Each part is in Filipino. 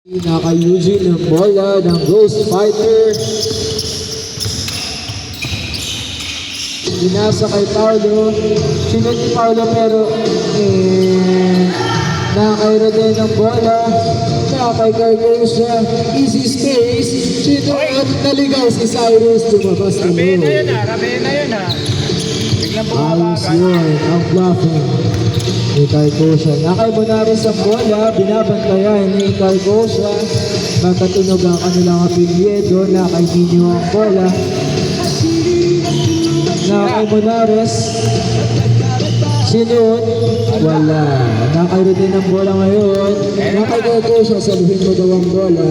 Naka-Eugene ng bola ng Ghost Fighter. Binasa kay Paolo. Sinunod ni Paolo pero nakakairo din ng bola. Nakakay Cargosa. Easy space. Sinunod naligaw si Cyrus. Lumabas na Rabi na mo. yun Rabi na yun Biglang Ayos bumabagal. yun. Ang bluffing ni Cargosa. Nakay Bonares ang bola. Binabantayan ni Cargosa. Magkatunog ang kanilang apelyedo. Nakay Nino ang bola. Nakay Bonares. Sinunod. Wala. Nakay din ang bola ngayon. Nakay Cargosa. Saluhin mo daw ang bola.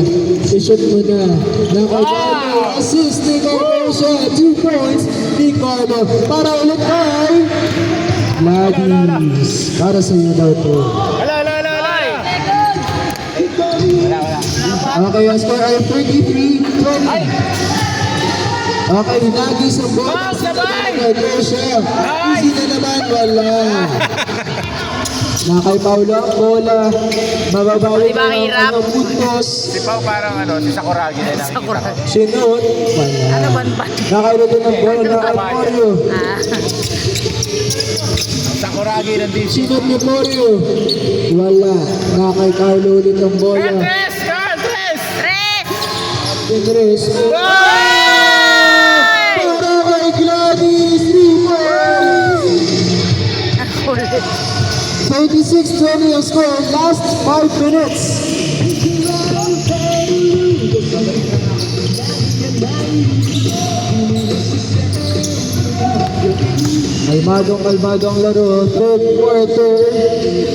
I-shoot mo na. Nakay Carlo. Assist ni Cargosa. 2 points ni Carlo. Para ulit kay Gladys. Para sa iyo daw to. Wala. Okay, ang score ay 33-20. Okay, Nagis ang bola. Sabay! Cargosa. Easy na naman. Wala. Nakay Paolo ang bola. Mababawi Diba na hirap? ang puntos. Si Pao parang si Sakuragi na lang. Sakuragi. Sinunod. Wala. Ano ban? Nakay din ang bola. Nakay Mario. Sakuragi ng DC. Sinunod ni Mario. Wala. Nakay Carlo ulit ang bola. Tres! Andres. Para kay Gladys. 3 points. 36-20 ang score. Last 5 minutes. Kalmado ang laro. Third quarter.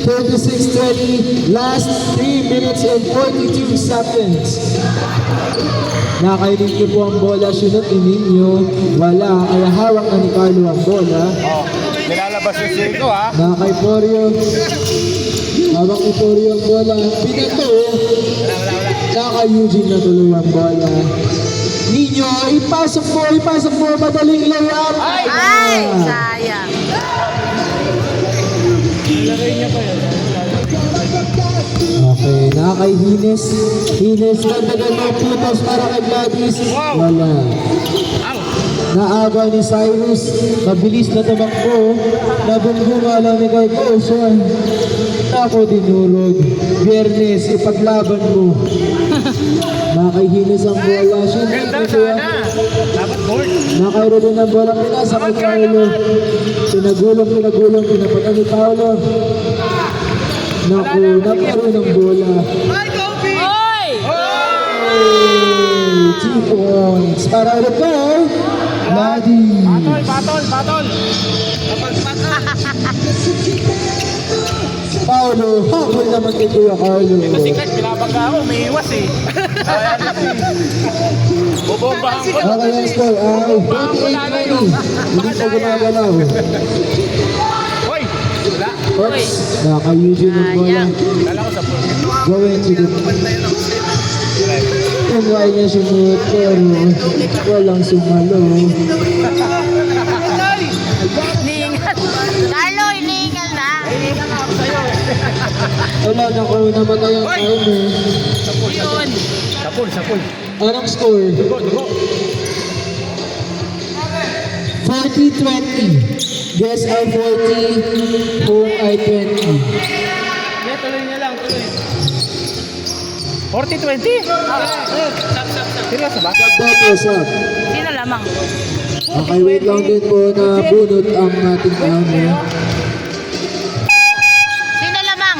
36-20. Last 3 minutes and 42 seconds. Nakainig niyo po ang bola. Sinunod ni Nino. Wala. Kaya hawak na ni Carlo ang bola. Nilalabas yung Siko Nakay Porio. Hawak ni Porio ang bola. Pinato. Nakay Eugene na tuloy ang bola. Nino, ipasok mo. Madaling layup. Ay, sayang. Okay, nakay Hines. Nagdagal ng putos para kay Gladys. Wala. Naaga ni Cyrus. Mabilis na tumakbo. Nabungbunga lang ni Cargosa. Ako dinurog. Biyernes, ipaglaban mo. Nakay Hines ang bola. Ganda sana. Dapat board. Nakayro din ang bola. Pinasa kay Paolo. Pinagulong. Pinapatan ni Paolo. Naku, nagkaroon ng bola. Hoy! 2 points. Para ulit kay Gladys. Batol. Paolo, habol naman kay Kuya Carlo. Sikat, pinabagka ako. May iwas Bobombahan ko. Okay, ang score ay 28-20. Hindi pa gumagalaw. Hoy! Wala. Oops, naka-Eugene ang bola. Kala ko sa pool. Going to the... Tunay niya sinunod pero walang sumalo. Ningal. Carlo, iningal na. Wala na ko namatay ang time eh. Yun. Sa pool. Anong score? Dugo. 40-20. Guess ay 40, kung ay 20. Tuloy niya lang. 40-20? Seryoso ba? Tapos up. Sino lamang? Okay, wait lang din po na bunot ang ating kami. Sino lamang?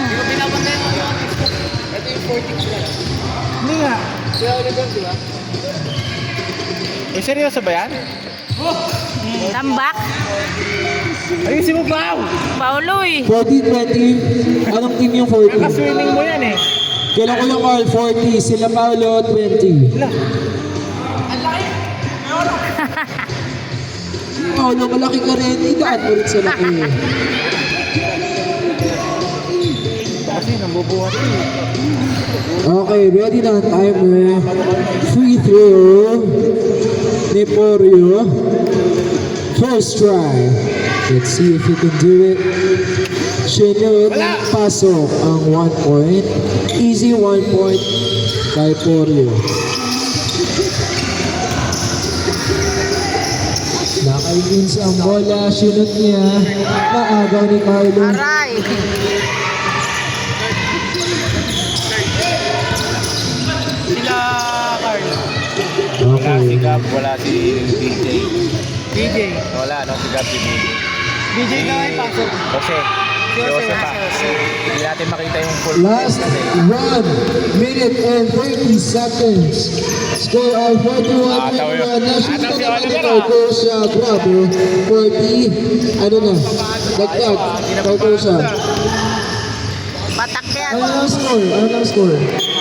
Hindi nga. Seryoso ba yan? Tambak? Ayusin mo ba? Pauloy. 40-20. Anong team yung 40? Nakaswimming mo yan Kailan ko yung Carl 40, sila Paolo 20. Paolo, malaki ka rin. Idaan mo rin sa laki. Kasi nambubuhat Okay, ready na ang timer. Free throw ni Porio. First try. Let's see if he can do it. Sinunod ng pasok ang 1 point. Easy 1 point. kay Porio. Nakaigins ang bola, sinot niya, naagaw ni Carlo. Aray. Sila, Carl. Wala si Okay. Gab, wala si DJ. DJ. Wala, no? Si Gab, si DJ. DJ na ay pasok. Jose. Si Jose pa. Hindi natin makita yung full Last kasi. 1 minute and 30 seconds. Score of 41 Ataw yun. National Ataw si naman Oliver, ito ko sa Bravo 40. Ano na? Dagdag. Kay Kusha. Batak yan. Ano ang score? Ano ang score?